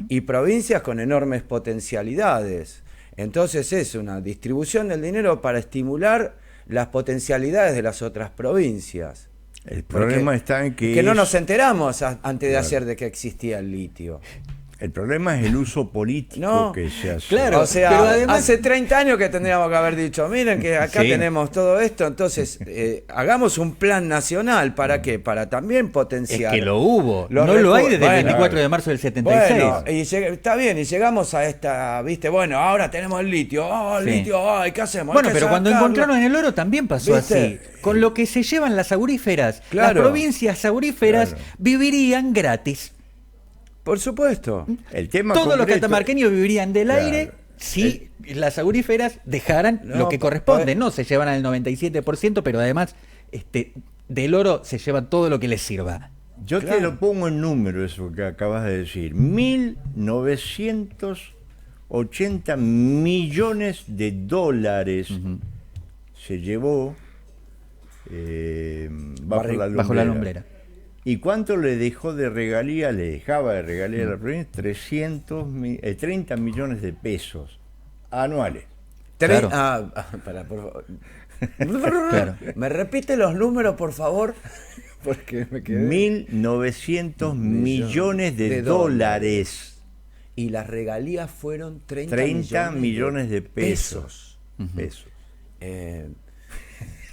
y provincias con enormes potencialidades. Entonces es una distribución del dinero para estimular las potencialidades de las otras provincias. El problema está en que... no nos enteramos antes de ayer de que existía el litio. El problema es el uso político que se hace. Claro, o sea, pero además, hace 30 años que tendríamos que haber dicho, miren que acá Sí. tenemos todo esto, entonces hagamos un plan nacional, ¿para qué? Para también es potenciar. que lo hubo. Los No lo hay recursos. desde el Bueno, 24 de marzo del 76. Bueno, está bien, y llegamos a esta, ¿viste? Bueno, ahora tenemos el litio, el Sí. litio, ¿qué hacemos? Bueno, Hay que pero cuando sacarlo. encontraron el oro también pasó ¿Viste? así. Con lo que se llevan las auríferas, Claro. las provincias auríferas Claro. vivirían gratis. Por supuesto. El tema Todos los concreto- catamarqueños vivirían del Claro. aire si las auríferas dejaran No, lo que corresponde. pues- No se llevan al 97%, pero además del oro se llevan todo lo que les sirva. Yo Claro. te lo pongo en número, eso que acabas de decir. 1.980 millones de dólares se llevó Bajo la lumbrera. ¿Y cuánto le dejó de regalía? Le dejaba de regalía a la provincia 30 millones de pesos anuales. Claro. Para, por favor. Claro. ¿Me repite los números, por favor? Porque me quedé. 1.900 millones de dólares. Y las regalías fueron 30 millones de pesos. Pesos.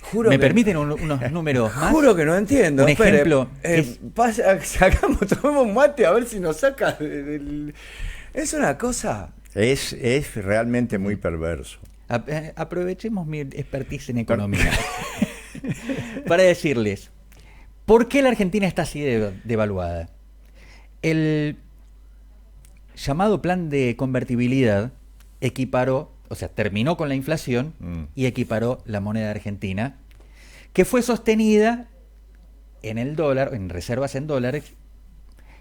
Juro ¿Me que- permiten unos números más? Juro que no entiendo. Un Espere, ejemplo tomemos un mate a ver si nos saca Es una cosa. Es realmente muy perverso. Aprovechemos mi expertise en economía para decirles por qué la Argentina está así devaluada. El llamado plan de convertibilidad equiparó, o sea, terminó con la inflación y equiparó la moneda argentina, que fue sostenida en el dólar, en reservas en dólares,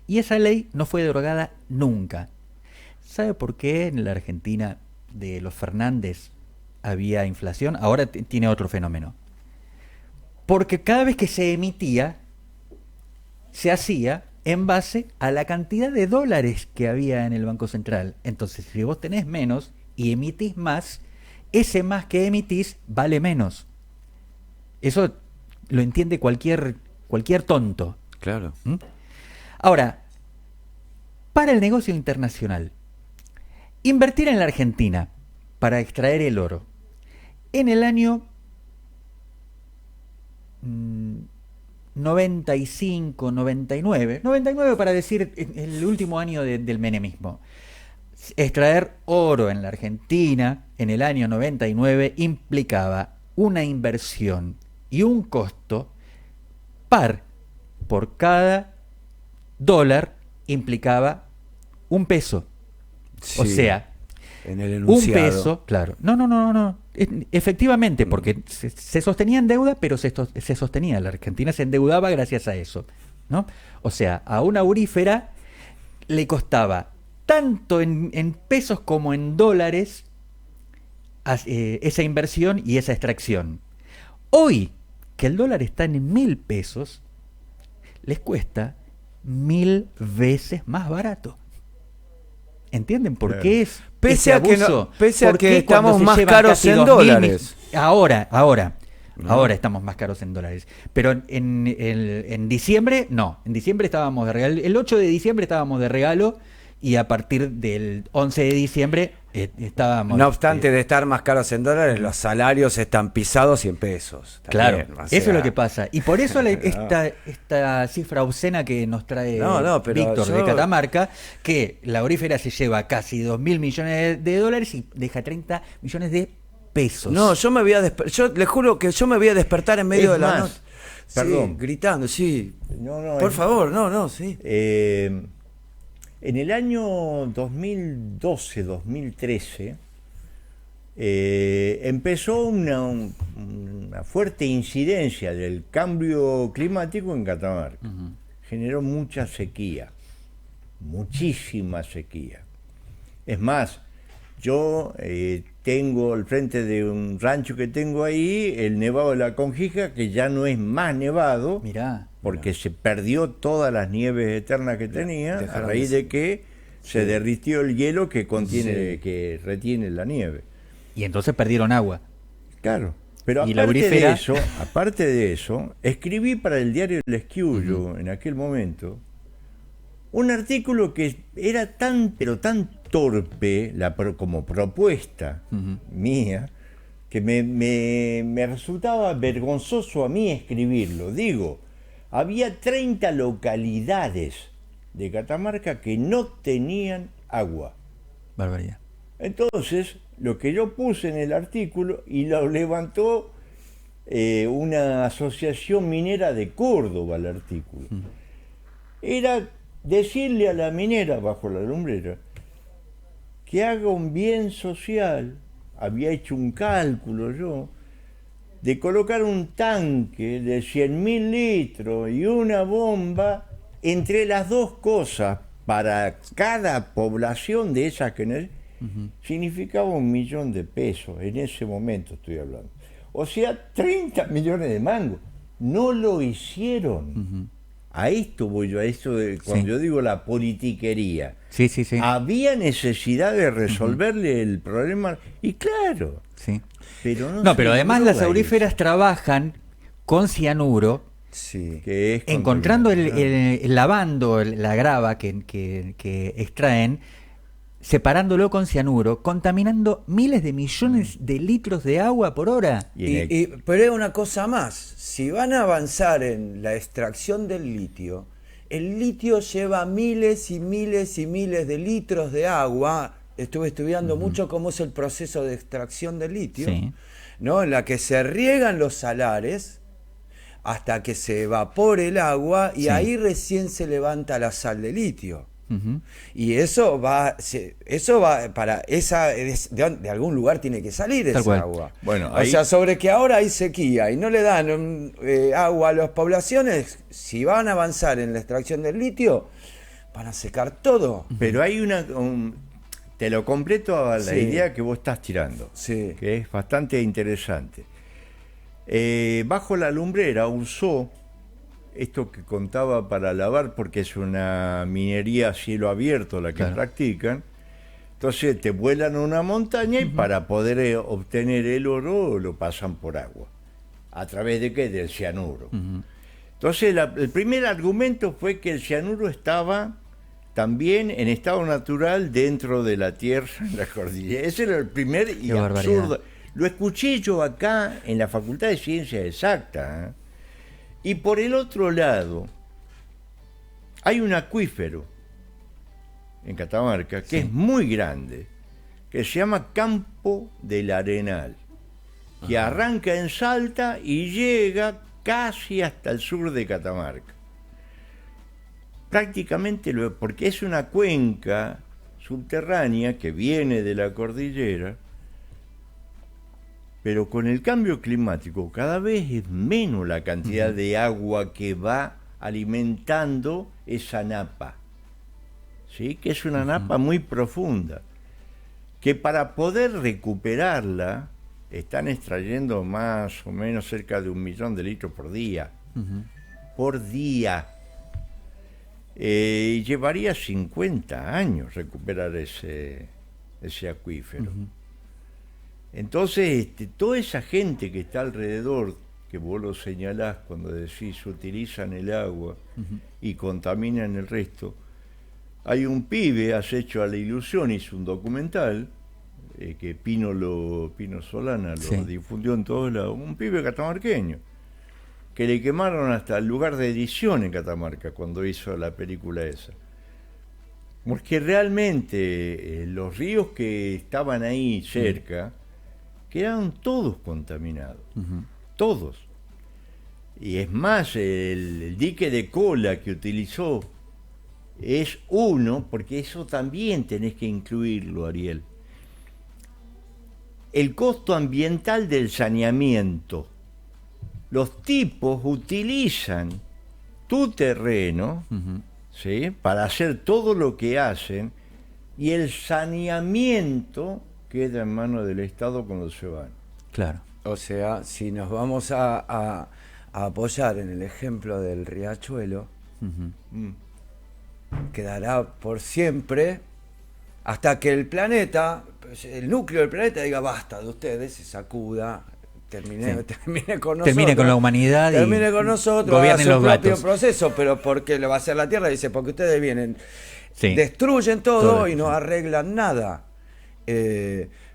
y esa ley no fue derogada nunca. ¿Sabe por qué en la Argentina de los Fernández había inflación? Ahora tiene otro fenómeno. Porque cada vez que se emitía, se hacía en base a la cantidad de dólares que había en el Banco Central. Entonces, si vos tenés menos y emitís más, ese más que emitís vale menos. Eso lo entiende cualquier tonto. Claro. ¿Mm? Ahora, para el negocio internacional, invertir en la Argentina para extraer el oro en el año 95, 99 para decir el último año del menemismo, extraer oro en la Argentina en el año 99 implicaba una inversión y un costo par por cada dólar implicaba un peso. O Sí. sea, en el un enunciado. peso, claro. No. Efectivamente, porque se sostenía en deuda, pero se sostenía. La Argentina se endeudaba gracias a eso, ¿no? O sea, a una aurífera le costaba tanto en pesos como en dólares esa inversión y esa extracción. Hoy, que el dólar está en 1.000 pesos, les cuesta 1.000 veces más barato. ¿Entienden por qué es Pese ese a que abuso? pese a ¿Por que qué cuando estamos se más llevan caros casi en 2.000 dólares? Ahora estamos más caros en dólares. Pero en diciembre, no. En diciembre estábamos de regalo. El 8 de diciembre estábamos de regalo y a partir del 11 de diciembre estábamos... No obstante de estar más caros en dólares, los salarios están pisados y en pesos. Claro, También, o eso sea, es lo que pasa. Y por eso esta cifra obscena que nos trae pero Víctor de yo- Catamarca, que la aurífera se lleva casi 2.000 millones de dólares y deja 30 millones de pesos. No, yo me voy a yo les juro que yo me voy a despertar en medio Es de la más, noche. perdón. Sí, gritando, sí. No, Por es- favor, no, sí. En el año 2012-2013 empezó una fuerte incidencia del cambio climático en Catamarca. Generó mucha sequía, muchísima sequía. Es más, yo tengo al frente de un rancho que tengo ahí, el Nevado de la Conquija, que ya no es más nevado, Mirá. porque se perdió todas las nieves eternas que tenía a dejaron raíz de que se derritió el hielo que contiene, Sí. que retiene la nieve. Y entonces perdieron agua. Claro. Pero Y la aparte aurífera- aparte de eso, escribí para el diario El Esquiullo en aquel momento un artículo que era pero tan torpe como propuesta mía, que me resultaba vergonzoso a mí escribirlo. Digo, había 30 localidades de Catamarca que no tenían agua. Barbaridad. Entonces, lo que yo puse en el artículo, y lo levantó una asociación minera de Córdoba, el artículo, era decirle a la minera bajo la lumbrera que haga un bien social. Había hecho un cálculo yo de colocar un tanque de 100.000 litros y una bomba entre las dos cosas para cada población de esas que significaba 1.000.000 de pesos. En ese momento estoy hablando. O sea, 30 millones de mangos. No lo hicieron. A esto voy yo, a esto de cuando yo digo la politiquería. Sí. Había necesidad de resolverle el problema, y claro, Sí. pero no No, se pero además logró las ahí. auríferas trabajan con cianuro, Sí. Que es encontrando contaminante. lavando la grava que extraen, separándolo con cianuro, contaminando miles de millones de litros de agua por hora. Pero hay una cosa más. Si van a avanzar en la extracción del litio, el litio lleva miles y miles y miles de litros de agua. Estuve estudiando mucho cómo es el proceso de extracción del litio, Sí. ¿no? En la que se riegan los salares hasta que se evapore el agua y Sí. ahí recién se levanta la sal de litio. Ujú. Y eso va para de algún lugar tiene que salir Tal esa cual. agua. Bueno, o ahí- sea, sobre que ahora hay sequía y no le dan agua a las poblaciones, si van a avanzar en la extracción del litio, van a secar todo. Pero hay te lo completo a la Sí. idea que vos estás tirando, Sí. que es bastante interesante. Bajo la lumbrera usó esto que contaba para lavar, porque es una minería a cielo abierto la que Claro. practican. Entonces te vuelan a una montaña y para poder obtener el oro lo pasan por agua. ¿A través de qué? Del cianuro. Entonces el primer argumento fue que el cianuro estaba también en estado natural dentro de la tierra, en la cordillera. Ese era el primer y Qué barbaridad. absurdo. Lo escuché yo acá en la Facultad de Ciencias Exactas. Y por el otro lado, hay un acuífero en Catamarca que es muy grande, que se llama Campo del Arenal, que arranca en Salta y llega casi hasta el sur de Catamarca. Prácticamente, porque es una cuenca subterránea que viene de la cordillera, pero con el cambio climático cada vez es menos la cantidad de agua que va alimentando esa napa, ¿sí? Que es una napa muy profunda, que para poder recuperarla están extrayendo más o menos cerca de 1 millón de litros por día. Por día. Llevaría 50 años recuperar ese acuífero. Entonces, toda esa gente que está alrededor, que vos lo señalás cuando decís utilizan el agua y contaminan el resto, hay un pibe acecho a la ilusión, hizo un documental que Pino Solana lo difundió en todos lados, un pibe catamarqueño, que le quemaron hasta el lugar de edición en Catamarca cuando hizo la película esa. Porque realmente los ríos que estaban ahí cerca quedaron todos contaminados, todos. Y es más, el dique de cola que utilizó es uno, porque eso también tenés que incluirlo, Ariel. El costo ambiental del saneamiento. Los tipos utilizan tu terreno, ¿sí?, para hacer todo lo que hacen, y el saneamiento queda en manos del Estado cuando se van. Claro. O sea, si nos vamos a apoyar en el ejemplo del riachuelo, quedará por siempre hasta que el planeta, el núcleo del planeta diga basta de ustedes, se sacuda, termine con nosotros. Termine con la humanidad termine con nosotros, gobiernen haga su los propio gatos. proceso, pero porque lo va a hacer la Tierra, dice, porque ustedes vienen, Sí. destruyen todo y no Sí. arreglan nada.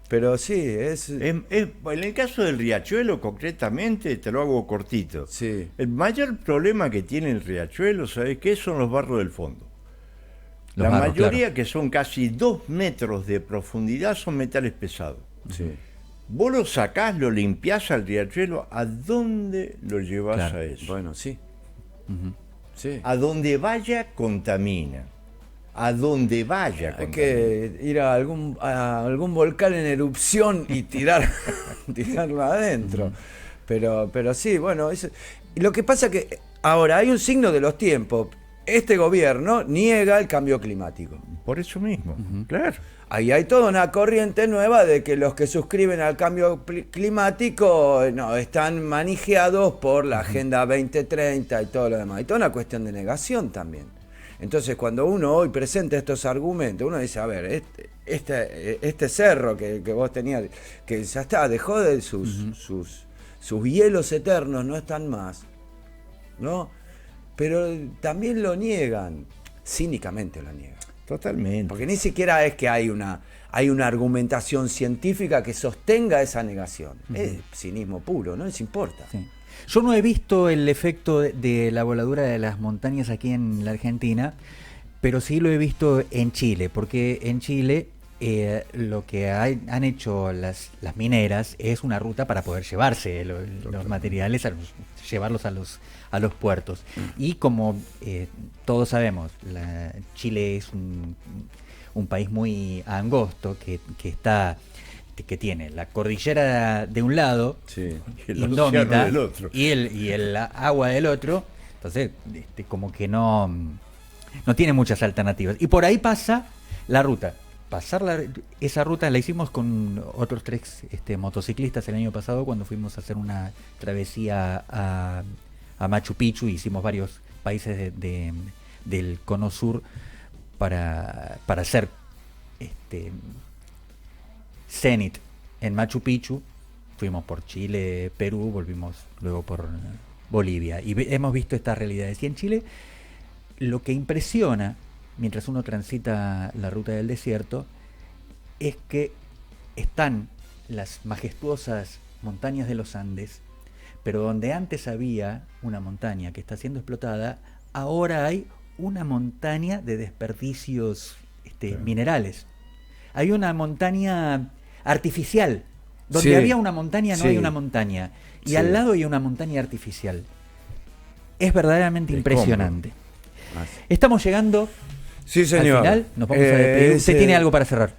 Pero sí, En el caso del riachuelo, concretamente, te lo hago cortito. sí. El mayor problema que tiene el riachuelo, ¿sabes qué? Son los barros del fondo. La mayoría, que son casi 2 metros de profundidad, son metales pesados. Sí. Vos lo sacás, lo limpiás al riachuelo, ¿a dónde lo llevás Claro. a eso? Bueno, sí. Sí. A donde vaya, contamina. A donde vaya, Hay contamina. que ir a algún volcán en erupción y tirarlo adentro. Pero sí, bueno, lo que pasa que ahora hay un signo de los tiempos. Este gobierno niega el cambio climático. Por eso mismo, claro. Ahí hay toda una corriente nueva de que los que suscriben al cambio climático no están manijeados por la Agenda 2030 y todo lo demás. Y toda una cuestión de negación también. Entonces, cuando uno hoy presenta estos argumentos, uno dice, a ver, este cerro que vos tenías, que ya está, dejó de sus hielos eternos, no están más, ¿no? Pero también lo niegan, cínicamente lo niegan. Totalmente. Porque ni siquiera es que hay una argumentación científica que sostenga esa negación. Es cinismo puro, no les importa. Sí. Yo no he visto el efecto de la voladura de las montañas aquí en la Argentina, pero sí lo he visto en Chile, porque en Chile lo que han hecho las mineras es una ruta para poder llevarse los materiales, llevarlos a los puertos. Y como todos sabemos, Chile es un país muy angosto que tiene la cordillera de un lado, Sí. El indómita, océano del otro. y el agua del otro. Entonces, como que no tiene muchas alternativas. Y por ahí pasa la ruta. Esa ruta la hicimos con otros 3 motociclistas el año pasado cuando fuimos a hacer una travesía a Machu Picchu. Hicimos varios países del cono sur para hacer Zenit en Machu Picchu. Fuimos por Chile, Perú, volvimos luego por Bolivia y hemos visto estas realidades. Y en Chile lo que impresiona mientras uno transita la ruta del desierto es que están las majestuosas montañas de los Andes, pero donde antes había una montaña que está siendo explotada, ahora hay una montaña de desperdicios minerales. Hay una montaña artificial. Donde Sí. había una montaña, no Sí. hay una montaña. Y Sí. al lado hay una montaña artificial. Es verdaderamente Te impresionante. compro. Estamos llegando Sí, señor. Al final nos vamos a despedir. ¿Usted tiene algo para cerrar?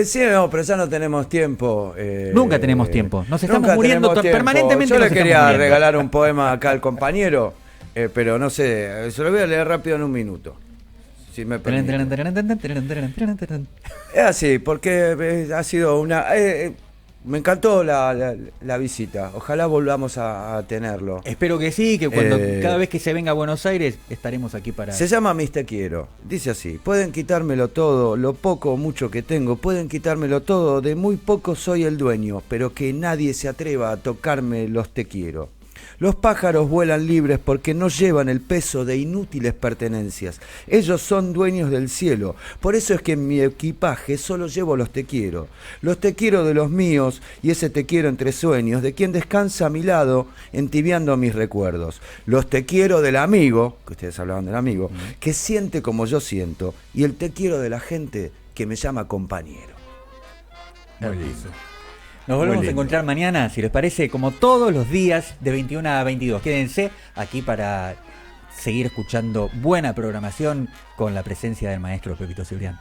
Sí, no, pero ya no tenemos tiempo. Nunca tenemos tiempo. Nos estamos nunca muriendo tenemos tiempo. permanentemente. Yo le nos estamos quería muriendo. regalar un poema acá al compañero, pero no sé, se lo voy a leer rápido en un minuto. Si me permite. Es así, porque ha sido una... me encantó la visita. Ojalá volvamos a tenerlo. Espero que sí, que cada vez que se venga a Buenos Aires estaremos aquí para... Se llama Mis Te Quiero. Dice así: pueden quitármelo todo, lo poco o mucho que tengo, pueden quitármelo todo, de muy poco soy el dueño, pero que nadie se atreva a tocarme los te quiero. Los pájaros vuelan libres porque no llevan el peso de inútiles pertenencias. Ellos son dueños del cielo. Por eso es que en mi equipaje solo llevo los te quiero. Los te quiero de los míos y ese te quiero entre sueños, de quien descansa a mi lado, entibiando mis recuerdos. Los te quiero del amigo, que ustedes hablaban del amigo, que siente como yo siento, y el te quiero de la gente que me llama compañero. Muy lindo. Nos volvemos a encontrar mañana, si les parece, como todos los días de 21 a 22. Quédense aquí para seguir escuchando buena programación con la presencia del maestro Pepito Cibrián.